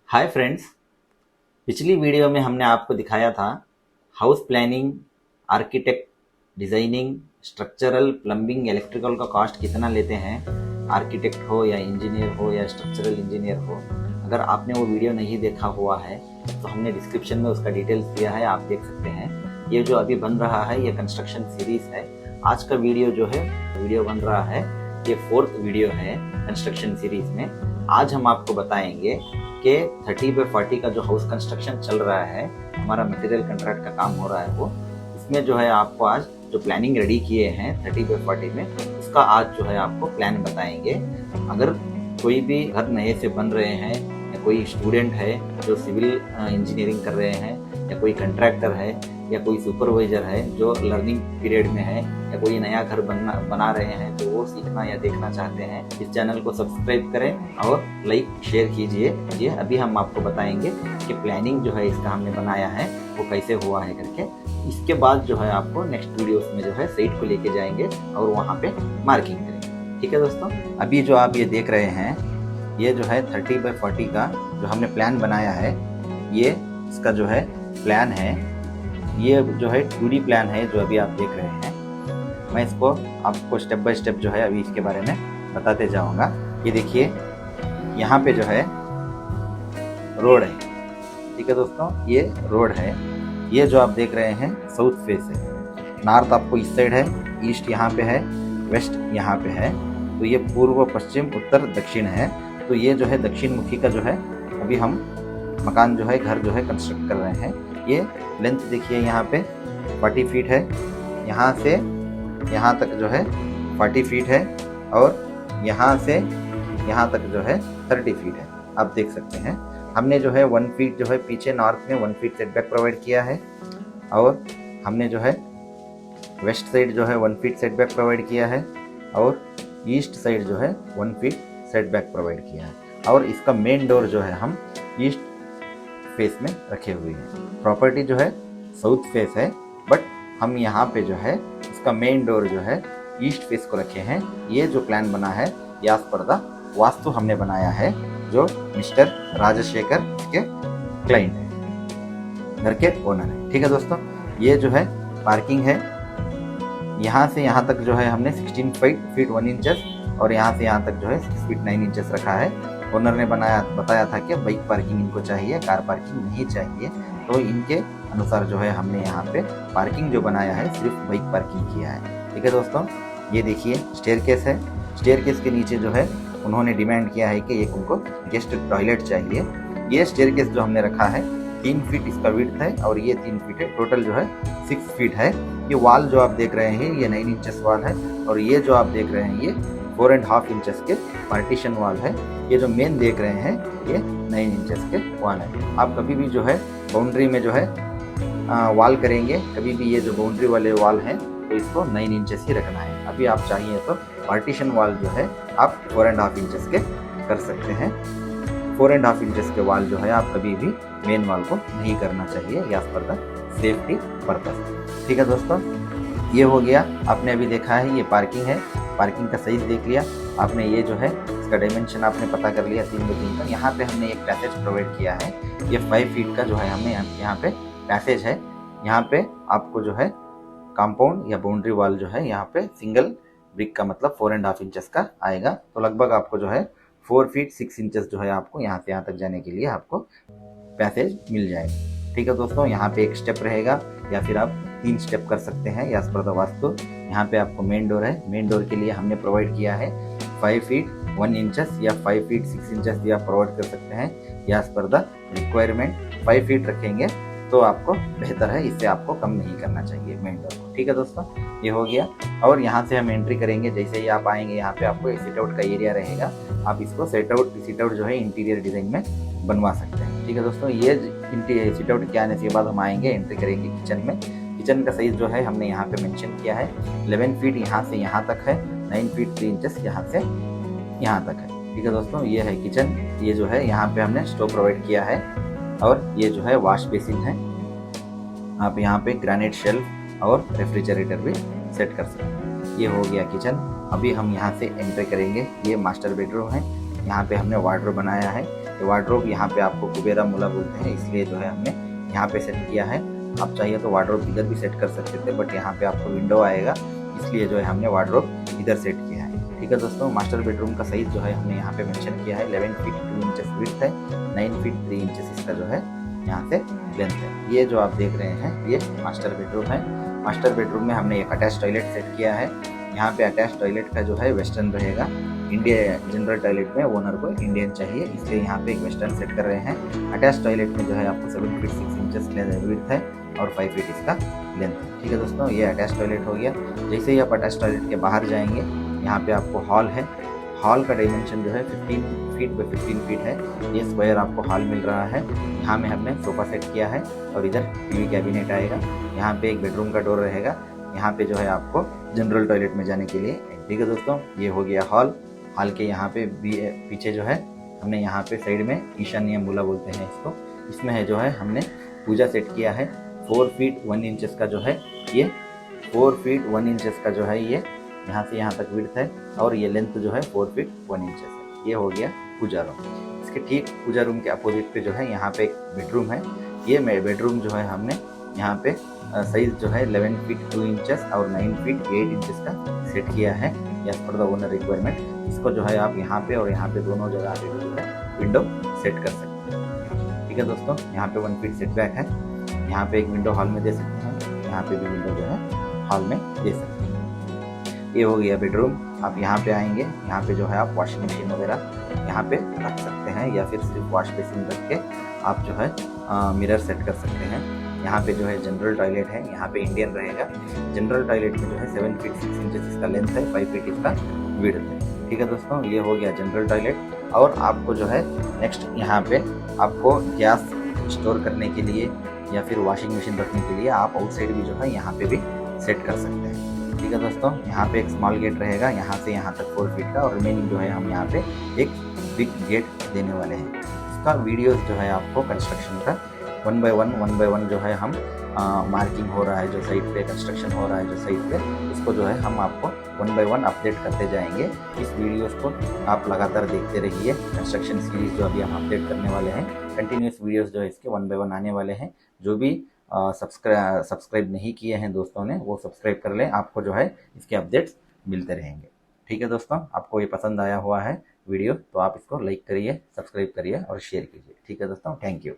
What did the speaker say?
Hi friends. पिछली video में हमने आपको दिखाया था house planning, architect, designing, structural, plumbing, electrical का कॉस्ट कितना लेते हैं। आर्किटेक्ट हो या इंजीनियर हो या स्ट्रक्चरल इंजीनियर हो, अगर आपने वो वीडियो नहीं देखा हुआ है तो हमने डिस्क्रिप्शन में उसका डिटेल्स दिया है, आप देख सकते हैं। ये जो अभी बन रहा है ये कंस्ट्रक्शन सीरीज़ है। आज का वीडियो जो है वीडियो बन रहा है, ये 4th वीडियो है कंस्ट्रक्शन सीरीज़ में। आज हम आपको बताएंगे कि 30/40 का जो हाउस कंस्ट्रक्शन चल रहा है, हमारा मटेरियल कंट्रैक्ट का काम हो रहा है वो, इसमें जो है आपको आज जो प्लानिंग रेडी किए हैं 30/40 में, उसका आज जो है आपको प्लान बताएंगे। अगर कोई भी घर नए से बन रहे हैं या कोई स्टूडेंट है जो सिविल इंजीनियरिंग कर रहे हैं या कोई कंट्रैक्टर है या कोई सुपरवाइजर है जो लर्निंग पीरियड में है या कोई नया घर बना रहे हैं तो वो सीखना या देखना चाहते हैं, इस चैनल को सब्सक्राइब करें और लाइक शेयर कीजिए। ये अभी हम आपको बताएंगे कि प्लानिंग जो है इसका हमने बनाया है वो कैसे हुआ है करके। इसके बाद जो है आपको नेक्स्ट वीडियोस में जो है साइट को लेके जाएंगे और वहाँ पे मार्किंग करेंगे। ठीक है दोस्तों, अभी जो आप ये देख रहे हैं ये जो है 30/40 का जो हमने प्लान बनाया है, ये इसका जो है प्लान है। ये जो है 2D प्लान है जो अभी आप देख रहे हैं। मैं इसको आपको स्टेप बाय स्टेप जो है अभी इसके बारे में बताते जाऊंगा। ये देखिए यहाँ पे जो है रोड है, ठीक है दोस्तों, ये रोड है। ये जो आप देख रहे हैं साउथ फेस है। नॉर्थ आपको इस साइड है, ईस्ट यहाँ पे है, वेस्ट यहाँ पे है। तो ये पूर्व, पश्चिम, उत्तर, दक्षिण है। तो ये जो है दक्षिण मुखी का जो है अभी हम मकान जो है, घर जो है कंस्ट्रक्ट कर रहे हैं। ये लेंथ देखिए यहाँ पे 40 फीट है, यहाँ से यहाँ तक जो है 40 फीट है और यहाँ से यहाँ तक जो है 30 फीट है। आप देख सकते हैं हमने जो है 1 फीट जो है पीछे नॉर्थ में 1 फीट सेटबैक प्रोवाइड किया है और हमने जो है वेस्ट साइड जो है 1 फीट सेटबैक प्रोवाइड किया है और ईस्ट साइड जो है 1 फीट सेटबैक प्रोवाइड किया है। और इसका मेन डोर जो है हम ईस्ट फेस में रखे हुए हैं। प्रॉपर्टी जो है साउथ फेस है, बट हम यहाँ पे जो है इसका मेन डोर जो है ईस्ट फेस को रखे हैं। ये जो प्लान बना है यास पर द वास्तु हमने बनाया है, जो मिस्टर राजशेखर के क्लाइंट है, घर के ओनर है। ठीक है दोस्तों, ये जो है पार्किंग है। यहाँ से यहाँ तक जो है हमने 16 फीट 1 इंचेस और यहाँ से यहाँ तक जो है 6 फीट 9 इंचेस रखा है। ओनर ने बताया था कि बाइक पार्किंग इनको चाहिए, कार पार्किंग नहीं चाहिए, तो इनके अनुसार जो है हमने यहाँ पे पार्किंग जो बनाया है सिर्फ बाइक पार्किंग किया है। ठीक है दोस्तों, ये देखिए स्टेयरकेस है। स्टेयरकेस के नीचे जो है उन्होंने डिमांड किया है कि एक उनको गेस्ट टॉयलेट चाहिए। ये स्टेयरकेस जो हमने रखा है 3 फीट इसका विड्थ है और ये 3 फीट है, टोटल जो है 6 फीट है। ये वॉल जो आप देख रहे हैं ये 9 इंचेस वॉल है और ये जो आप देख रहे हैं ये 4.5 इंचेस के पार्टीशन वॉल है। ये जो मेन देख रहे हैं ये 9 इंचेस के वॉल है। आप कभी भी जो है बाउंड्री में जो है वॉल करेंगे, कभी भी ये जो बाउंड्री वाले वॉल हैं तो इसको 9 इंचेस ही रखना है। अभी आप चाहिए तो पार्टीशन वॉल जो है आप 4.5 इंचेस के कर सकते हैं। 4.5 इंचेस के वॉल जो है आप कभी भी मेन वॉल को नहीं करना चाहिए, या पर द सेफ्टी पर्पस। ठीक है दोस्तों, ये हो गया। आपने अभी देखा है ये पार्किंग है, पार्किंग का साइज देख लिया आपने। ये जो है इसका डायमेंशन आपने पता कर लिया 3x3 का। यहाँ पे हमने एक पैसेज प्रोवाइड किया है, ये 5 फीट का जो है हमने यहाँ पे पैसेज है। यहाँ पे आपको जो है कंपाउंड या बाउंड्री वॉल जो है यहाँ पे सिंगल ब्रिक का मतलब 4.5 इंचेस का आएगा। तो लगभग आपको जो है 4 फीट 6 इंचेस जो है आपको यहाँ से यहाँ तक जाने के लिए आपको पैसेज मिल जाएगा। ठीक है दोस्तों, यहाँ पे एक स्टेप रहेगा या फिर आप 3 स्टेप कर सकते हैं यास पर द वास्तु। यहाँ पे आपको मेन डोर है, मेन डोर के लिए हमने प्रोवाइड किया है 5 फीट 1 इंचेस या 5 फीट 6 इंचेस भी आप प्रोवाइड कर सकते हैं यास पर द रिक्वायरमेंट। 5 फीट रखेंगे तो आपको बेहतर है, इससे आपको कम नहीं करना चाहिए मेन डोर को। ठीक है दोस्तों, ये हो गया। और यहाँ से हम एंट्री करेंगे, जैसे ही आप आएंगे यहाँ पे आपको सिट आउट का एरिया रहेगा। आप इसको सिट आउट जो है इंटीरियर डिजाइन में बनवा सकते हैं। ठीक है दोस्तों, ये सिट आउट के आने के बाद हम आएंगे, एंट्री करेंगे किचन में। किचन का साइज जो है हमने यहाँ पे मेंशन किया है 11 फीट यहाँ से यहाँ तक है, 9 फीट 3 इंचेस यहाँ से यहाँ तक है। ठीक है दोस्तों, ये है किचन। ये जो है यहाँ पे हमने स्टोव प्रोवाइड किया है और ये जो है वॉश बेसिन है। आप यहाँ पे ग्रेनाइट शेल्फ और रेफ्रिजरेटर भी सेट कर सकते हैं। ये हो गया किचन। अभी हम यहाँ से एंटर करेंगे, ये मास्टर बेडरूम है। यहाँ पे हमने वार्डरोब बनाया है। ये वार्डरोब यहाँ पे आपको कुबेरा मूला बोलते हैं, इसलिए जो है हमने यहाँ पे सेट किया है। आप चाहिए तो वार्डरोब इधर भी सेट कर सकते थे, बट यहाँ पे आपको विंडो आएगा, इसलिए जो है हमने वार्डरोब इधर सेट किया है। ठीक है दोस्तों, मास्टर बेडरूम का साइज जो है हमने यहाँ पे मेंशन किया है। 11 फीट 2 इंचेस विड्थ है, 9 फीट 3 इंचेस इसका जो है यहाँ से लेंथ है। ये जो आप देख रहे हैं ये मास्टर बेडरूम है। मास्टर बेडरूम में हमने एक अटैच टॉयलेट सेट किया है। यहाँ पे अटैच टॉयलेट का जो है वेस्टर्न रहेगा। इंडिया जनरल टॉयलेट में ओनर को इंडियन चाहिए, इसलिए यहाँ पे एक वेस्टर्न सेट कर रहे हैं। अटैच टॉयलेट में जो है आपको 7 फीट 6 इंचेस विड्थ है और 5 फीट इसका लेंथ है। ठीक है दोस्तों, ये अटैच टॉयलेट हो गया। जैसे ही आप अटैच टॉयलेट के बाहर जाएंगे, यहाँ पे आपको हॉल है। हॉल का डायमेंशन जो है 15 फीट बाई 15 फीट है। ये स्क्वायर आपको हॉल मिल रहा है। यहाँ में हमने सोफा सेट किया है और इधर टीवी कैबिनेट आएगा। यहाँ पे एक बेडरूम का डोर रहेगा। यहाँ पे जो है आपको जनरल टॉयलेट में जाने के लिए। ठीक है दोस्तों, ये हो गया हॉल। हॉल के यहाँ पे पीछे जो है हमने यहाँ पे साइड में ईशान्य मूला बोलते हैं इसको, इसमें है जो है हमने पूजा सेट किया है। 4 फीट 1 इंचेस का जो है ये 4 फीट 1 इंचेस का जो है ये यहाँ से यहाँ तक विड्थ है और ये लेंथ जो है 4 फीट 1 इंचेस है। ये हो गया पूजा रूम। इसके ठीक पूजा रूम के अपोजिट पे जो है यहाँ पे एक बेडरूम है। ये बेडरूम जो है हमने यहाँ पे साइज जो है 11 फीट 2 इंचेस और 9 फीट 8 इंचेस का सेट किया है as per the owner requirement. इसको जो है आप यहाँ पे और यहाँ पे दोनों जगह पे जो है विंडो सेट कर सकते हैं। ठीक है दोस्तों, यहाँ पे 1 फीट सेटबैक है। यहाँ पे एक विंडो हॉल में दे सकते हैं, यहाँ पे भी विंडो जो है हॉल में दे सकते हैं। ये हो गया बेडरूम। आप यहाँ पे आएंगे, यहाँ पे जो है आप वॉशिंग मशीन वगैरह यहाँ पे रख सकते हैं या फिर सिर्फ वॉश बेसिन रख के आप जो है मिरर सेट कर सकते हैं। यहाँ पे जो है जनरल टॉयलेट है, यहाँ पे इंडियन रहेगा। जनरल टॉयलेट में जो है 7 फीट 6 इंचेस इसका लेंथ है, 5 फीट इसका विड्थ है। ठीक है दोस्तों, ये हो गया जनरल टॉयलेट। और आपको जो है नेक्स्ट यहाँ पे आपको गैस स्टोर करने के लिए या फिर वॉशिंग मशीन रखने के लिए आप आउटसाइड भी जो है यहाँ पे भी सेट कर सकते हैं। ठीक है दोस्तों, यहाँ पे एक स्मॉल गेट रहेगा यहाँ से यहाँ तक 4 फीट का, और रिमेनिंग जो है हम यहाँ पे एक बिग गेट देने वाले हैं। इसका वीडियोस जो है आपको कंस्ट्रक्शन का 1 बाय 1 जो है हम मार्किंग हो रहा है, जो साइड पे कंस्ट्रक्शन हो रहा है जो साइड पे, इसको जो है हम आपको 1 बाय 1 अपडेट करते जाएंगे। इस वीडियोस को आप लगातार देखते रहिए। कंस्ट्रक्शन सीरीज जो अभी हम अपडेट करने वाले हैं, कंटिन्यूस वीडियोस जो है इसके 1 बाय 1 आने वाले हैं। जो भी सब्सक्राइब नहीं किए हैं दोस्तों ने, वो सब्सक्राइब कर लें, आपको जो है इसके अपडेट्स मिलते रहेंगे। ठीक है दोस्तों, आपको ये पसंद आया हुआ है वीडियो तो आप इसको लाइक करिए, सब्सक्राइब करिए और शेयर कीजिए। ठीक है दोस्तों, थैंक यू।